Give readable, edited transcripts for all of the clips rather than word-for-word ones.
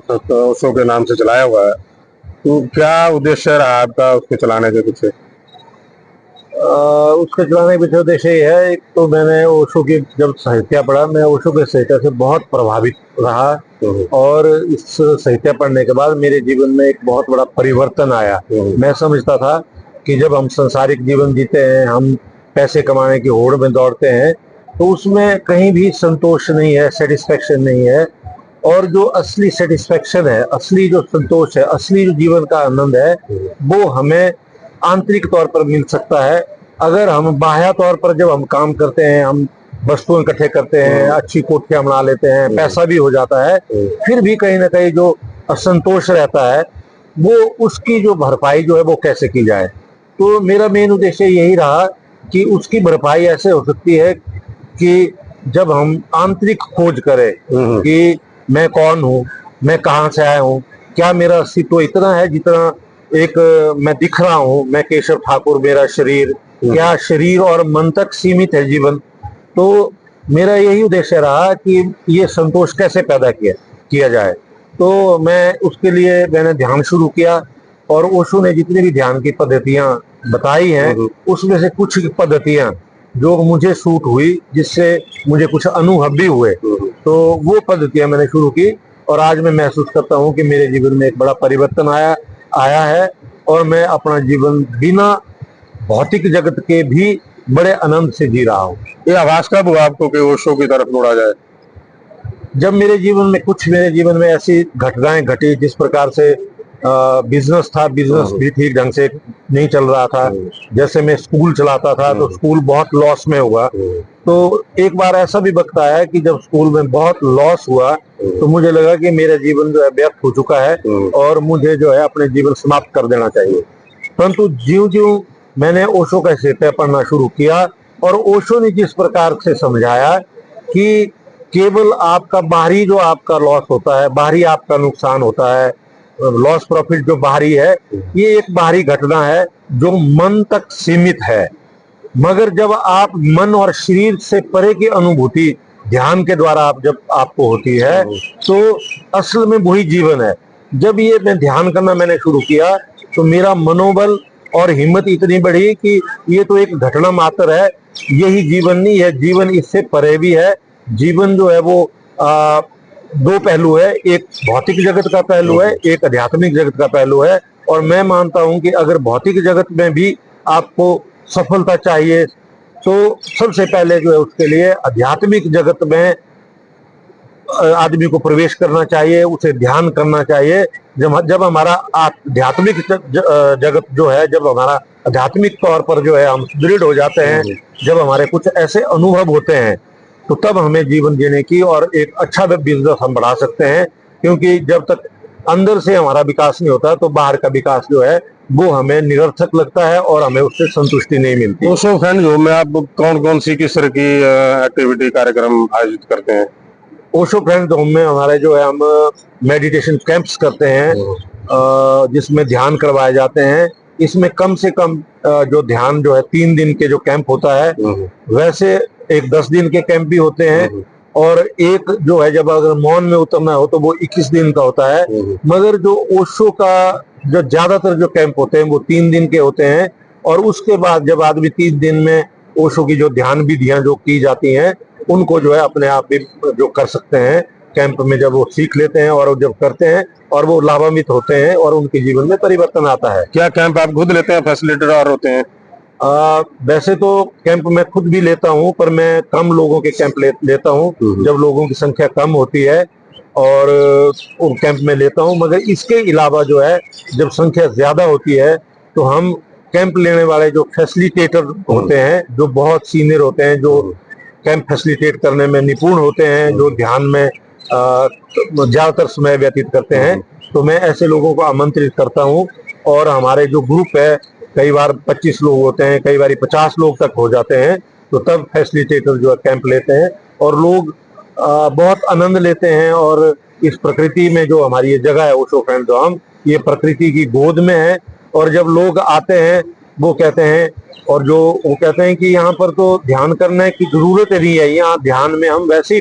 तो ओशो के नाम से चलाया हुआ है, तो क्या उद्देश्य रहा आपका उसके चलाने के पीछे? उसके चलाने के पीछे उद्देश्य ये है, एक तो मैंने ओशो की जब साहित्य पढ़ा, मैं ओशो के साहित्य से बहुत प्रभावित रहा। और इस साहित्य पढ़ने के बाद मेरे जीवन में एक बहुत बड़ा परिवर्तन आया। मैं समझता था कि जब हम संसारिक जीवन जीते हैं, हम पैसे कमाने की होड़ में दौड़ते हैं, तो उसमें कहीं भी संतोष नहीं है, सेटिस्फेक्शन नहीं है। और जो असली सेटिस्फेक्शन है, असली जो संतोष है, असली जो जीवन का आनंद है, वो हमें आंतरिक तौर पर मिल सकता है। अगर हम बाह्य तौर पर जब हम काम करते हैं, हम वस्तुएं इकट्ठे करते हैं, अच्छी कोठियां बना लेते हैं, पैसा भी हो जाता है, फिर भी कहीं ना कहीं जो असंतोष रहता है, वो उसकी जो भरपाई जो है वो कैसे की जाए। तो मेरा मेन उद्देश्य यही रहा कि उसकी भरपाई ऐसे हो सकती है कि जब हम आंतरिक खोज करें कि मैं कौन हूँ, मैं कहाँ से आया हूँ, क्या मेरा अस्तित्व इतना है जितना एक मैं दिख रहा हूँ, मैं केशव ठाकुर, मेरा शरीर, क्या शरीर और मन तक सीमित है जीवन। तो मेरा यही उद्देश्य रहा कि ये संतोष कैसे पैदा किया किया जाए। तो मैं उसके लिए मैंने ध्यान शुरू किया, और ओशो ने जितनी भी ध्यान की पद्धतियां बताई हैं, उसमें से कुछ पद्धतियां जो मुझे सूट हुई, जिससे मुझे कुछ अनुभव भी हुए, तो वो पद्धतियां मैंने शुरू की। और आज मैं महसूस करता हूँ कि मेरे जीवन में एक बड़ा परिवर्तन आया आया है, और मैं अपना जीवन बिना भौतिक जगत के भी बड़े आनंद से जी रहा हूँ। ये आभास कब हुआ आपको कि ओशो की तरफ मुड़ा जाए? जब मेरे जीवन में ऐसी घटनाएं घटी, जिस प्रकार से बिजनेस था, बिजनेस भी ठीक ढंग से नहीं चल रहा था। जैसे मैं स्कूल चलाता था, तो स्कूल बहुत लॉस में हुआ। तो एक बार ऐसा भी वक्त आया कि जब स्कूल में बहुत लॉस हुआ, तो मुझे लगा कि मेरा जीवन जो है व्यर्थ हो चुका है, और मुझे जो है अपने जीवन समाप्त कर देना चाहिए। परंतु ज्यों ज्यों मैंने ओशो का साहित्य पढ़ना शुरू किया, और ओशो ने जिस प्रकार से समझाया कि केवल आपका बाहरी जो आपका लॉस होता है, बाहरी आपका नुकसान होता है, लॉस प्रॉफिट जो बाहरी है, ये एक बाहरी घटना है जो मन तक सीमित है। मगर जब आप मन और शरीर से परे की अनुभूति ध्यान के द्वारा आप जब आपको होती है, तो असल में वही जीवन है। जब ये मैं ध्यान करना मैंने शुरू किया, तो मेरा मनोबल और हिम्मत इतनी बढ़ी कि ये तो एक घटना मात्र है, यही जीवन नहीं है, जीवन इससे परे भी है। जीवन जो है वो दो पहलू है, एक भौतिक जगत का पहलू है, एक आध्यात्मिक जगत का पहलू है। और मैं मानता हूं कि अगर भौतिक जगत में भी आपको सफलता चाहिए, तो सबसे पहले जो है उसके लिए आध्यात्मिक जगत में आदमी को प्रवेश करना चाहिए, उसे ध्यान करना चाहिए। जब हमारा आध्यात्मिक जगत जो है, जब हमारा आध्यात्मिक तौर पर जो है हम दृढ़ हो जाते हैं, जब हमारे कुछ ऐसे अनुभव होते हैं, तो तब हमें जीवन जीने की और एक अच्छा बिजनेस हम बढ़ा सकते हैं। क्योंकि जब तक अंदर से हमारा विकास नहीं होता, तो बाहर का विकास जो है वो हमें निरर्थक लगता है, और हमें उससे संतुष्टि नहीं मिलती। ओशो फ्रेंड्स होम में आप कौन कौन सी किस तरह की एक्टिविटी कार्यक्रम आयोजित करते हैं? ओशो फ्रेंड्स होम में हमारे जो है, हम मेडिटेशन कैंप्स करते हैं, जिसमें ध्यान करवाए जाते हैं। इसमें कम से कम जो ध्यान जो है 3 दिन के जो कैंप होता है, वैसे एक 10 दिन के कैंप भी होते हैं। और एक जो है, जब अगर मौन में उतरना हो, तो वो 21 दिन का होता है। मगर जो ओशो का जो ज्यादातर जो कैंप होते हैं, वो 3 दिन के होते हैं। और उसके बाद जब आदमी 3 दिन में ओशो की जो ध्यान विधियां जो की जाती हैं, उनको जो है अपने आप भी जो कर सकते हैं कैंप में, जब वो सीख लेते हैं और जब करते हैं, और वो लाभान्वित होते हैं, और उनके जीवन में परिवर्तन आता है। क्या कैंप आप खुद लेते हैं, फैसिलिटेटर और होते हैं? वैसे तो कैंप मैं खुद भी लेता हूं, पर मैं कम लोगों के कैंप लेता हूं, जब लोगों की संख्या कम होती है, और उन कैंप में लेता हूं। मगर इसके अलावा जो है, जब संख्या ज्यादा होती है, तो हम कैंप लेने वाले जो फैसिलिटेटर होते हैं, जो बहुत सीनियर होते हैं, जो कैंप फैसिलिटेट करने में निपुण होते हैं, जो ध्यान में ज्यादातर समय व्यतीत करते हैं, तो मैं ऐसे लोगों को आमंत्रित करता हूं। और हमारे जो ग्रुप है, कई बार 25 लोग होते हैं, कई बार 50 लोग तक हो जाते हैं, तो तब फैसिलिटेटर जो है कैंप लेते हैं, और लोग बहुत आनंद लेते हैं। और इस प्रकृति में जो हमारी ये जगह है ओशो फ्रेंड्स होम, ये प्रकृति की गोद में है। और जब लोग आते हैं, वो कहते हैं, और जो वो कहते हैं कि यहाँ पर तो ध्यान करने की जरूरत नहीं है, यहाँ ध्यान में हम वैसे ही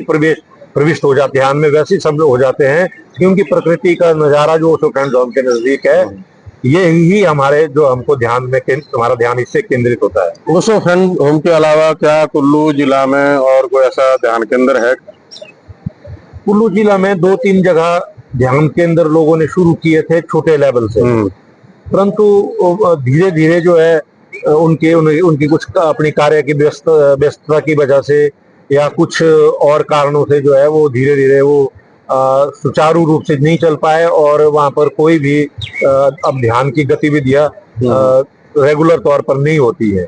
प्रविष्ट हो जाते हैं, ध्यान में वैसे ही सब लोग हो जाते हैं, क्योंकि प्रकृति का नजारा जो ओशो फ्रेंड जोन के नजदीक है, ये ही हमारे जो हमको ध्यान में हमारा ध्यान इससे केंद्रित होता है। ओशो फ्रेंड होम के अलावा क्या कुल्लू जिला में और कोई ऐसा ध्यान केंद्र है? कुल्लू जिला में 2-3 जगह ध्यान केंद्र लोगों ने शुरू किए थे छोटे लेवल से, परंतु धीरे धीरे जो है उनकी कुछ अपनी कार्य की व्यस्तता की वजह से या कुछ और कारणों से जो है वो धीरे धीरे वो सुचारू रूप से नहीं चल पाए और वहां पर कोई भी अब ध्यान की गतिविधियां रेगुलर तौर पर नहीं होती है।